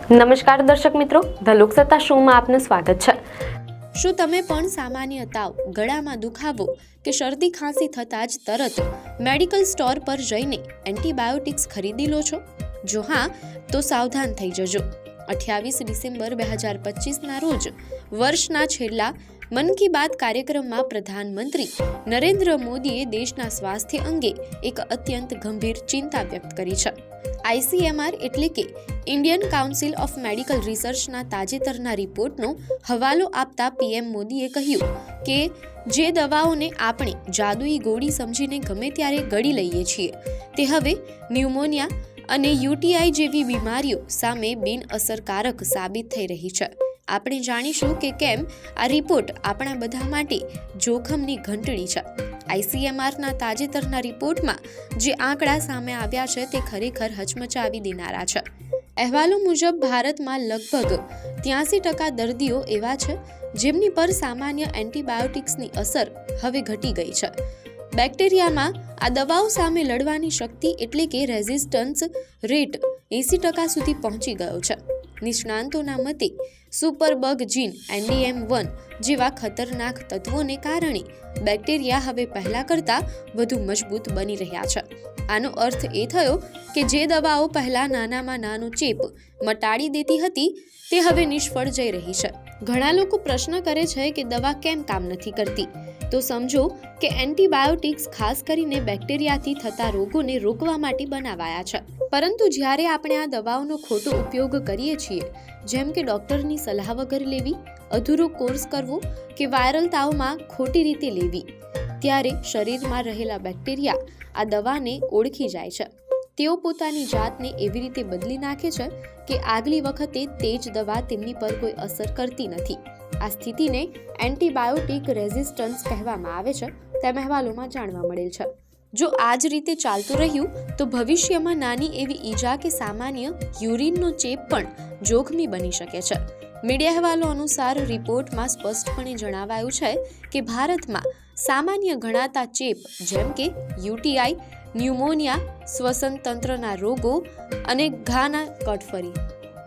નમસ્કાર દર્શક મિત્રો, ધ લોકસત્તા શોમાં આપનું સ્વાગત છે। શું તમે પણ સામાન્ય તાવ, ગળામાં દુખાવો કે શરદી ખાંસી થતાં જ તરત મેડિકલ સ્ટોર પર જઈને એન્ટીબાયોટિક્સ ખરીદી લો છો? જો હા, તો સાવધાન થઈ જજો। 28 ડિસેમ્બર 2025ના રોજ વર્ષના છેલ્લા મન કી બાત કાર્યક્રમમાં પ્રધાનમંત્રી નરેન્દ્ર મોદીએ દેશના સ્વાસ્થ્ય અંગે એક અત્યંત ગંભીર ચિંતા વ્યક્ત કરી છે। ICMR એટલે કે ઇન્ડિયન કાઉન્સિલ ઓફ મેડિકલ રિસર્ચના તાજેતરના રિપોર્ટનો હવાલો આપતા PM મોદીએ કહ્યું કે જે દવાઓને આપણે જાદુઈ ગોળી સમજીને ગમે ત્યારે ગળી લઈએ છીએ, તે હવે ન્યુમોનિયા અને UTI જેવી બીમારીઓ સામે બિનઅસરકારક સાબિત થઈ રહી છે। આપણે જાણીશું કે કેમ આ રિપોર્ટ આપણા બધા માટે જોખમની ઘંટડી છે। ICMRના તાજેતરના રિપોર્ટમાં જે આંકડા સામે આવ્યા છે તે ખરેખર હચમચાવી દેનારા છે। અહેવાલો મુજબ ભારતમાં લગભગ 83% દર્દીઓ એવા છે જેમની પર સામાન્ય એન્ટીબાયોટિક્સની અસર હવે ઘટી ગઈ છે। બેક્ટેરિયામાં આ દવાઓ સામે લડવાની શક્તિ એટલે કે રેઝિસ્ટન્સ રેટ 80% સુધી પહોંચી ગયો છે। નિષ્ણાંતોના મતે સુપરબગ જીન NDM1 જેવા ખતરનાક તત્વોને કારણે બેક્ટેરિયા હવે પહેલા કરતાં વધુ મજબૂત બની રહ્યા છે। આનો અર્થ એ થયો કે જે દવાઓ પહેલા નાનામાં નાનો ચેપ મટાડી દેતી હતી તે હવે નિષ્ફળ જઈ રહી છે। ઘણા લોકો પ્રશ્ન કરે છે કે દવા કેમ કામ નથી કરતી, તો સમજો કે એન્ટીબાયોટિક્સ ખાસ કરીને બેક્ટેરિયાથી થતા રોગોને રોકવા માટે બનાવાયા છે। પરંતુ જ્યારે આપણે આ દવાઓનો ખોટો ઉપયોગ કરીએ છીએ, જેમ કે ડોક્ટરની સલાહ વગર લેવી, અધૂરો કોર્સ કરવો કે વાયરલ તાવમાં ખોટી રીતે લેવી, ત્યારે શરીરમાં રહેલા બેક્ટેરિયા આ દવાને ઓળખી જાય છે। તેઓ પોતાની જાતને એવી રીતે બદલી નાખે છે કે આગલી વખતે તે જ દવા તેમની પર કોઈ અસર કરતી નથી। આ સ્થિતિને એન્ટીબાયોટિક રેઝિસ્ટન્સ કહેવામાં આવે છે, તેમ અહેવાલોમાં જાણવા મળેલ છે। જો આ જ રીતે ચાલતું રહ્યું તો ભવિષ્યમાં નાની એવી ઈજા કે સામાન્ય યુરિનનો ચેપ પણ જોખમી બની શકે છે। મીડિયા અહેવાલો અનુસાર રિપોર્ટમાં સ્પષ્ટપણે જણાવાયું છે કે ભારતમાં સામાન્ય ગણાતા ચેપ જેમ કે UTI, ન્યુમોનિયા, શ્વસન તંત્રના રોગો અને ઘાના કટફરી।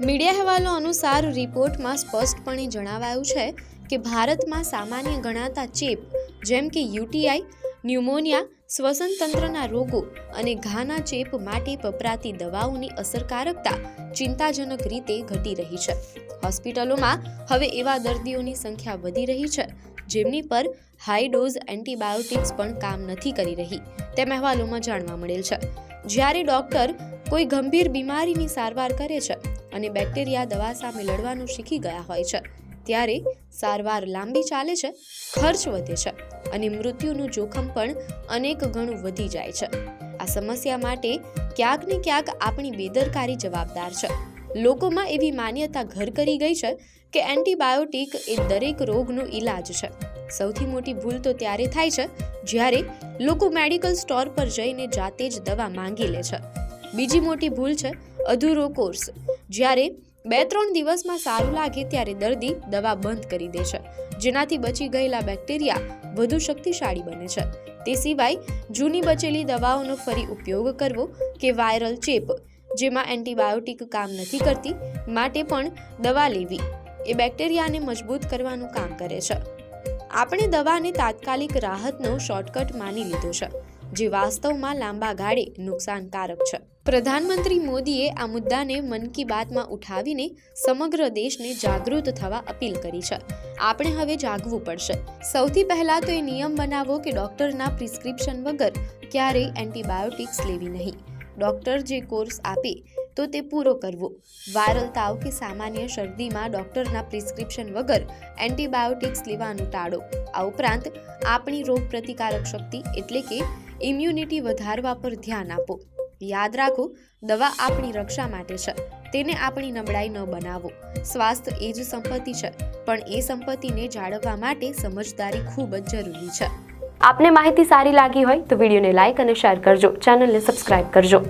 મીડિયા અહેવાલો અનુસાર રિપોર્ટમાં સ્પષ્ટપણે જણાવાયું છે કે ભારતમાં સામાન્ય ગણાતા ચેપ જેમ કે UTI, ન્યુમોનિયા, શ્વસન તંત્રના રોગો અને ઘાના ચેપ માટે વપરાતી દવાઓની અસરકારકતા ચિંતાજનક રીતે ઘટી રહી છે। હોસ્પિટલોમાં હવે એવા દર્દીઓની સંખ્યા વધી રહી છે જેમની પર હાઈ ડોઝ એન્ટીબાયોટિક્સ પણ કામ નથી કરી રહી, તેમ અહેવાલોમાં જાણવા મળેલ છે। જ્યારે ડોક્ટર કોઈ ગંભીર બીમારીની સારવાર કરે છે અને બેક્ટેરિયા દવા સામે લડવાનું શીખી ગયા હોય છે, ત્યારે સારવાર લાંબી ચાલે છે, ખર્ચ વધે છે અને મૃત્યુનું જોખમ પણ અનેક ગણું વધી જાય છે। આ સમસ્યા માટે ક્યાંક ને ક્યાંક આપણી બેદરકારી જવાબદાર છે। લોકોમાં એવી માન્યતા ઘર કરી ગઈ છે કે એન્ટીબાયોટિક એ દરેક રોગનો ઈલાજ છે। સૌથી મોટી ભૂલ તો ત્યારે થાય છે જ્યારે લોકો મેડિકલ સ્ટોર પર જઈને જાતે જ દવા માંગી લે છે। બીજી મોટી ભૂલ છે અધૂરો કોર્સ। જ્યારે 2-3 દિવસમાં સારું લાગે ત્યારે દર્દી દવા બંધ કરી દે છે, જેનાથી બચી ગયેલા બેક્ટેરિયા વધુ શક્તિશાળી બને છે। તે સિવાય જૂની બચેલી દવાઓનો ફરી ઉપયોગ કરવો કે વાયરલ ચેપ જેમાં એન્ટીબાયોટિક કામ નથી કરતી માટે પણ દવા લેવી એ બેક્ટેરિયાને મજબૂત કરવાનું કામ કરે છે। આપણે દવાને તાત્કાલિક રાહતનો શોર્ટકટ માની લીધો છે, જે વાસ્તવમાં લાંબા ગાળે નુકસાનકારક છે। પ્રધાનમંત્રી મોદીએ આ મુદ્દાને મન કી બાતમાં ઉઠાવીને સમગ્ર દેશને જાગૃત થવા અપીલ કરી છે। આપણે હવે જાગવું પડશે। સૌથી પહેલા તો એ નિયમ બનાવો કે ડોક્ટરના પ્રિસ્ક્રિપ્શન વગર ક્યારેય એન્ટીબાયોટિક્સ લેવી નહીં। ડોક્ટર જે કોર્સ આપે તો તે પૂરો કરવો। વાયરલ તાવ કે સામાન્ય શરદીમાં ડોક્ટરના પ્રિસ્ક્રિપ્શન વગર એન્ટીબાયોટિક્સ લેવાનું ટાળો। આ ઉપરાંત આપણી રોગ પ્રતિકારક શક્તિ એટલે કે ઇમ્યુનિટી વધારવા પર ધ્યાન આપો। યાદ રાખો, દવા આપણી રક્ષા માટે છે, તેને આપણી નબળાઈ ન બનાવો। સ્વાસ્થ્ય એ જ સંપત્તિ છે, પણ એ સંપત્તિને જાળવવા માટે સમજદારી ખૂબ જ જરૂરી છે। આપને માહિતી સારી લાગી હોય તો વિડીયોને લાઇક અને શેર કરજો, ચેનલને સબસ્ક્રાઇબ કરજો।